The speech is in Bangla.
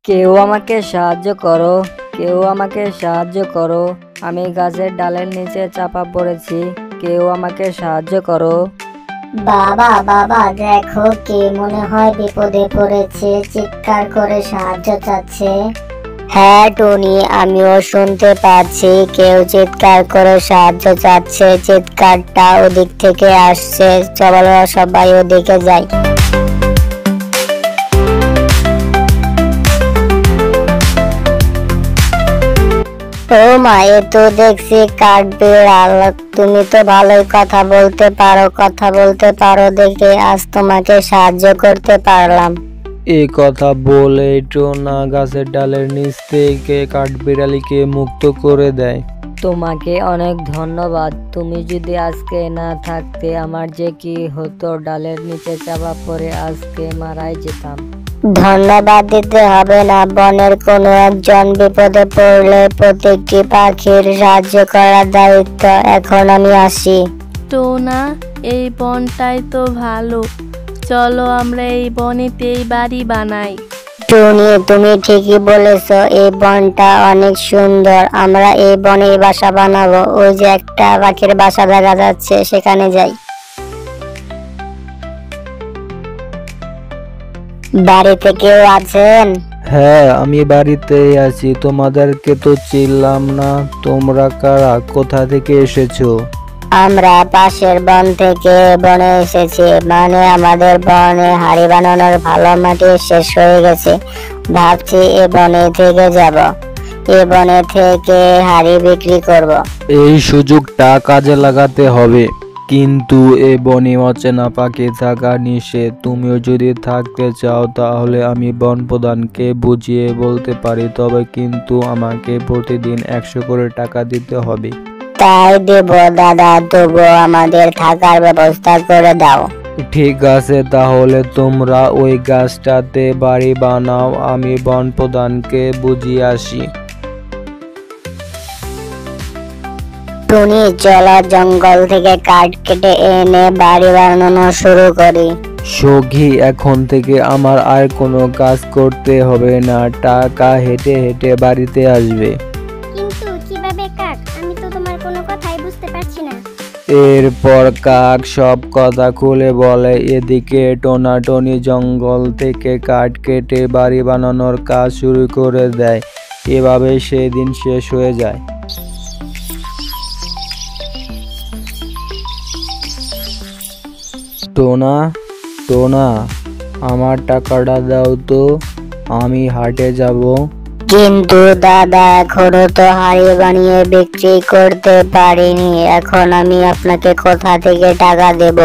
কেউ আমাকে সাহায্য করো, কেউ আমাকে সাহায্য করো। আমি গাছের ডালের নিচে চাপা পড়েছি, কেউ আমাকে সাহায্য করো। বাবা বাবা দেখো, কে মনে হয় বিপদে পড়েছে, চিৎকার করে সাহায্য চাচ্ছে। হ্যাঁ টুনি, আমিও শুনতে পাচ্ছি কেউ চিৎকার করে সাহায্য চাচ্ছে। চিৎকারটা ওদিক থেকে আসছে, চলো সবাই ওদিকে যাই। ও মা, এ তো দেখছি কাঠবিড়াল। তুমি তো ভালোই কথা বলতে পারো দেখে আজ তোমাকে সাহায্য করতে পারলাম। এই কথা বলে টোনা গাছের ডালের নিচ থেকে কাঠবিড়ালিকে মুক্ত করে দেয়। তোমাকে অনেক ধন্যবাদ। তুমি যদি আজকে না থাকতে আমার যে কি হতো, ডালের নিচে চাপা পড়ে আজকে মারাই যেতাম। ধন্যবাদ দিতে হবে না, বনের কোনো একজন বিপদে পড়লে প্রত্যেকটি পাখির সাহায্য করার দায়িত্ব। এখন আমি আসি। টোনা, এই বনটাই তো ভালো, চলো আমরা এই বনেতেই বাড়ি বানাই। টুনি, তুমি ঠিকই বলেছো, এই বনটা অনেক সুন্দর। আমরা এই বনেই বাসা বানাবো। ওই যে একটা পাখির বাসা দেখা যাচ্ছে, সেখানে যাই। বাড়িতে কেউ আছেন? হ্যাঁ, আমি বাড়িতেই আছি। তোমাদেরকে তো চিনলাম না, তোমরা কারা, কোথা থেকে এসেছো? আমরা পাশের বন থেকে বনে এসেছি। মানে আমাদের বনে হাড়ি বানানোর ভালো মাটি শেষ হয়ে গেছে। ভাবছি এ বনে থেকে যাব, এ বনে থেকে হাড়ি বিক্রি করব। এই সুযোগটা কাজে লাগাতে হবে, কিন্তু এ বনে অচেনা পাখি থাকা নিষেধ। তুমিও যদি থাকতে চাও তাহলে আমি বন প্রধানকে বুঝিয়ে বলতে পারি, তবে কিন্তু আমাকে প্রতিদিন 100 করে টাকা দিতে হবে। তাই দেব দাদা, তবু আমাদের থাকার ব্যবস্থা করে দাও। ঠিক আছে, তাহলে তোমরা ওই গাছটাতে বাড়ি বানাও, আমি বন প্রধানকে বুঝিয়ে আসি। টুনি, চলো জঙ্গল থেকে কাঠ কেটে এনে বাড়ি বানানো শুরু করি। সখী, এখন থেকে আমার আর কোনো কাজ করতে হবে না, টাকা হেঁটে হেঁটে বাড়িতে আসবে। কিন্তু কিভাবে কাক? আমি তো তোমার কোনো কথাই বুঝতে পারছি না। এরপর কাক সব কথা খুলে বলে। এদিকে টোনাটনি জঙ্গল থেকে কাঠ কেটে বাড়ি বানানোর কাজ শুরু করে দেয়। এভাবে সেদিন শেষ হয়ে যায়। টোনা, টোনা, আমার টাকাটা দাও তো, আমি হাটে যাব। কিন্তু দাদা, এখনো তো হাড়ি বানিয়ে বিক্রি করতে পারিনি। এখন আমি আপনাকে কোথা থেকে টাকা দেব?